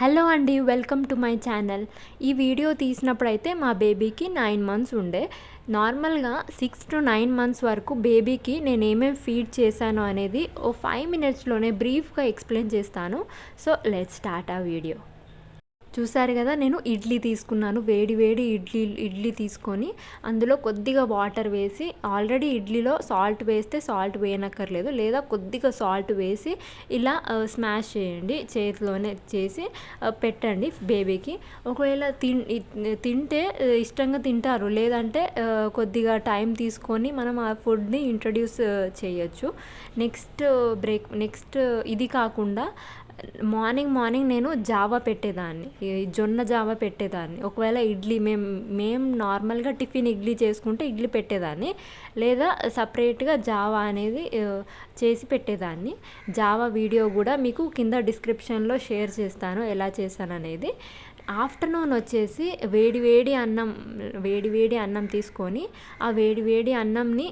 Hello అండి, welcome to my channel. ఈ video తీసినప్పుడైతే మా బేబీకి 9 మంత్స్ ఉండే. నార్మల్గా 6 to 9 మంత్స్ వరకు బేబీకి నేను ఏమేమి ఫీడ్ చేశాను అనేది 5 మినిట్స్లోనే బ్రీఫ్గా ఎక్స్ప్లెయిన్ చేస్తాను. సో లెట్స్ స్టార్ట్ ఆ వీడియో. చూసారు కదా, నేను ఇడ్లీ తీసుకున్నాను. వేడి వేడి ఇడ్లీ తీసుకొని అందులో కొద్దిగా వాటర్ వేసి, ఆల్రెడీ ఇడ్లీలో సాల్ట్ వేస్తే సాల్ట్ వేయనక్కర్లేదు, లేదా కొద్దిగా సాల్ట్ వేసి ఇలా స్మాష్ చేయండి, చేతిలోనే చేసి పెట్టండి బేబీకి. ఒకవేళ తింటే ఇష్టంగా తింటారు, లేదంటే కొద్దిగా టైం తీసుకొని మనం ఆ ఫుడ్ని ఇంట్రడ్యూస్ చేయొచ్చు. నెక్స్ట్ ఇది కాకుండా మార్నింగ్ నేను జావా పెట్టేదాన్ని, జొన్న జావా పెట్టేదాన్ని. ఒకవేళ ఇడ్లీ మేము నార్మల్గా టిఫిన్ ఇడ్లీ చేసుకుంటే ఇడ్లీ పెట్టేదాన్ని, లేదా సపరేట్గా జావా అనేది చేసి పెట్టేదాన్ని. జావా వీడియో కూడా మీకు కింద డిస్క్రిప్షన్లో షేర్ చేస్తాను ఎలా చేశాను అనేది. ఆఫ్టర్నూన్ వచ్చేసి వేడి అన్నం తీసుకొని ఆ వేడి అన్నంని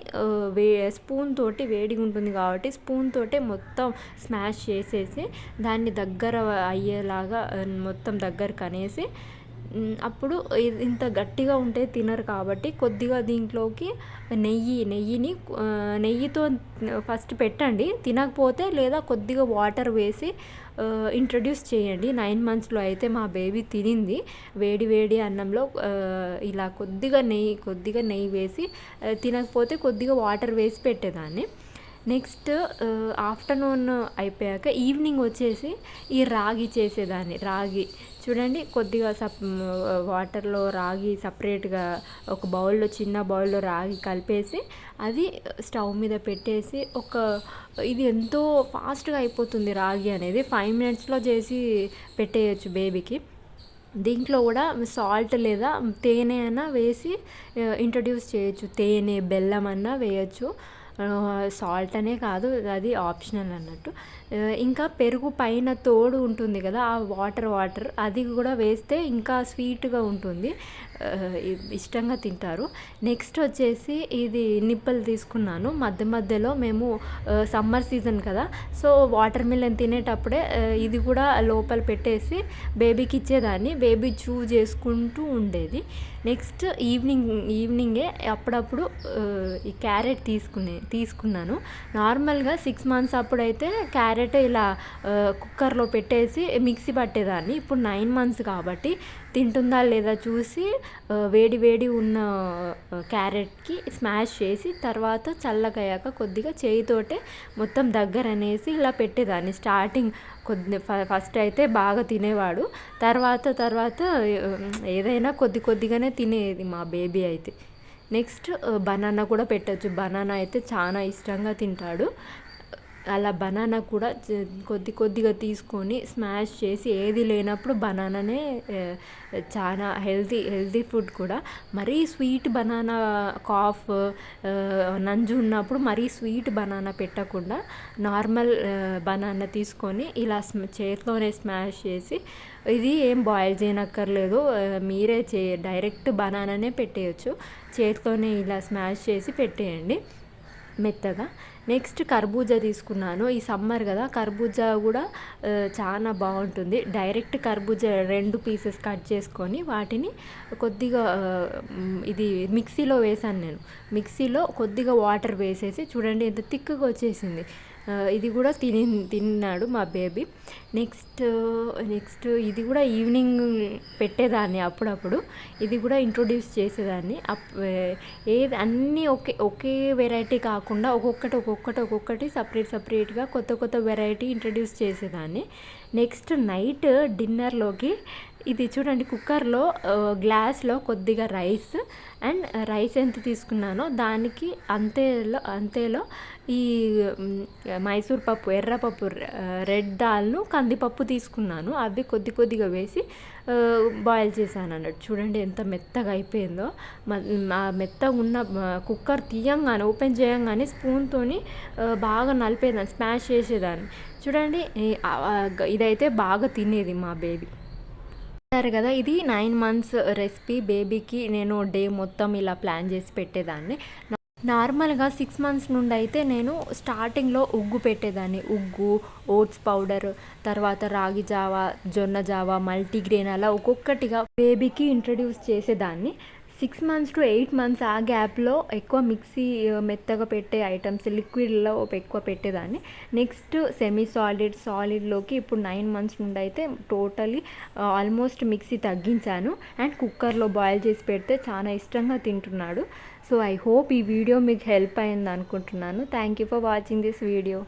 స్పూన్ తోటి, వేడిగా ఉంటుంది కాబట్టి స్పూన్ తోటే మొత్తం స్మాష్ చేసేసి దాన్ని దగ్గర అయ్యేలాగా మొత్తం దగ్గరకు అనేసి, అప్పుడు ఇంత గట్టిగా ఉంటే తినరు కాబట్టి కొద్దిగా దీంట్లోకి నెయ్యితో ఫస్ట్ పెట్టండి. తినకపోతే లేదా కొద్దిగా వాటర్ వేసి ఇంట్రడ్యూస్ చేయండి. 9 మంత్స్లో అయితే మా బేబీ తినింది. వేడి అన్నంలో ఇలా కొద్దిగా నెయ్యి వేసి, తినకపోతే కొద్దిగా వాటర్ వేసి పెట్టేదాన్ని. నెక్స్ట్ ఆఫ్టర్నూన్ అయిపోయాక ఈవినింగ్ వచ్చేసి ఈ రాగి చేసేదాన్ని. రాగి చూడండి, కొద్దిగా వాటర్లో రాగి సపరేట్గా ఒక బౌల్లో, చిన్న బౌల్లో రాగి కలిపేసి అది స్టవ్ మీద పెట్టేసి ఇది ఎంతో ఫాస్ట్గా అయిపోతుంది. రాగి అనేది 5 మినిట్స్లో చేసి పెట్టేయచ్చు బేబీకి. దీంట్లో కూడా సాల్ట్ లేదా తేనె అన్నా వేసి ఇంట్రడ్యూస్ చేయొచ్చు. తేనె, బెల్లం అన్నా వేయచ్చు. సాల్ట్ అనే కాదు, అది ఆప్షనల్ అన్నట్టు. ఇంకా పెరుగు పైన తోడు ఉంటుంది కదా, ఆ వాటర్ అది కూడా వేస్తే ఇంకా స్వీట్గా ఉంటుంది, ఇష్టంగా తింటారు. నెక్స్ట్ వచ్చేసి ఇది నిప్పలు తీసుకున్నాను. మధ్యలో మేము సమ్మర్ సీజన్ కదా, సో వాటర్ మిలన్ తినేటప్పుడే ఇది కూడా లోపల పెట్టేసి బేబీకి ఇచ్చేదాన్ని. బేబీ చూ చేసుకుంటూ ఉండేది. నెక్స్ట్ ఈవినింగే అప్పుడప్పుడు ఈ క్యారెట్ తీసుకున్నాను. నార్మల్గా 6 మంత్స్ అప్పుడైతే క్యారెట్ ఇలా కుక్కర్లో పెట్టేసి మిక్సీ పట్టేదాన్ని. ఇప్పుడు 9 మంత్స్ కాబట్టి తింటుందా లేదా చూసి వేడి ఉన్న క్యారెట్కి స్మాష్ చేసి, తర్వాత చల్లగయ్యాక కొద్దిగా చేయితోటే మొత్తం దగ్గర అనేసి ఇలా పెట్టేదాన్ని. స్టార్టింగ్ ఫస్ట్ అయితే బాగా తినేవాడు, తర్వాత ఏదైనా కొద్దిగానే తినేది మా బేబీ అయితే. నెక్స్ట్ బనానా కూడా పెట్టచ్చు. బనానా అయితే చాలా ఇష్టంగా తింటాడు. అలా బనానా కూడా కొద్దిగా తీసుకొని స్మాష్ చేసి, ఏది లేనప్పుడు బనానానే చాలా హెల్తీ ఫుడ్ కూడా. మరీ స్వీట్ బనానా, నంజు ఉన్నప్పుడు మరీ స్వీట్ బనానా పెట్టకుండా నార్మల్ బనానా తీసుకొని ఇలా చేతిలోనే స్మాష్ చేసి, ఇది ఏం బాయిల్ చేయనక్కర్లేదు, మీరే డైరెక్ట్ బనానానే పెట్టేయచ్చు. చేతిలోనే ఇలా స్మాష్ చేసి పెట్టేయండి మెత్తగా. నెక్స్ట్ కర్బూజా తీసుకున్నాను. ఈ సమ్మర్ కదా, కర్బూజా కూడా చాలా బాగుంటుంది. డైరెక్ట్ కర్బూజా 2 పీసెస్ కట్ చేసుకొని వాటిని కొద్దిగా ఇది మిక్సీలో వేసాను నేను. మిక్సీలో కొద్దిగా వాటర్ వేసేసి, చూడండి ఎంత థిక్గా వచ్చేసింది. ఇది కూడా తిన్నాడు మా బేబీ. నెక్స్ట్ ఇది కూడా ఈవినింగ్ పెట్టేదాన్ని అప్పుడప్పుడు. ఇది కూడా ఇంట్రొడ్యూస్ చేసేదాన్ని. అన్నీ ఒకే వెరైటీ కాకుండా ఒక్కొక్కటి సపరేట్గా కొత్త వెరైటీ ఇంట్రడ్యూస్ చేసేదాన్ని. నెక్స్ట్ నైట్ డిన్నర్లోకి ఇది చూడండి, కుక్కర్లో గ్లాస్లో కొద్దిగా రైస్ ఎంత తీసుకున్నానో దానికి అంతేలో ఈ మైసూర్ పప్పు, ఎర్రపప్పు, రెడ్ దాల్ను, కందిపప్పు తీసుకున్నాను. అవి కొద్దిగా వేసి బాయిల్ చేశాను అన్నట్టు. చూడండి ఎంత మెత్తగా అయిపోయిందో. మెత్తగా ఉన్న కుక్కర్ ఓపెన్ చేయంగానే స్పూన్తో బాగా నలిపేదాన్ని, స్మాష్ చేసేదాన్ని. చూడండి, ఇదైతే బాగా తినేది మా బేబీ. సరే కదా, ఇది 9 మంత్స్ రెసిపీ. బేబీకి నేను డే మొత్తం ఇలా ప్లాన్ చేసి పెట్టేదాన్ని. నార్మల్‌గా 6 మంత్స్ నుండయితే నేను స్టార్టింగ్‌లో ఉగ్గు పెట్టేదాన్ని. ఉగ్గు, ఓట్స్ పౌడర్, తర్వాత రాగి జావా, జొన్న జావా, మల్టీగ్రెయిన్ అలా ఒక్కొక్కటిగా బేబీకి ఇంట్రొడ్యూస్ చేసేదాన్ని. 6 మంత్స్ టు 8 మంత్స్ ఆ గ్యాప్‌లో ఎక్కువ మిక్సీ మెత్తగా పెట్టే ఐటెమ్స్ లిక్విడ్‌లో ఎక్కువ పెట్టేదాన్ని. నెక్స్ట్ సెమీ సాలిడ్, సాలిడ్‌లోకి ఇప్పుడు 9 మంత్స్ నుండయితే టోటలీ ఆల్మోస్ట్ మిక్సీ తగ్గించాను. అండ్ కుక్కర్‌లో బాయిల్ చేసి పెడితే చాలా ఇష్టంగా తింటున్నాడు. సో ఐ హోప్ ఈ వీడియో మీకు హెల్ప్ అయింది అనుకుంటున్నాను. Thank you for watching this video.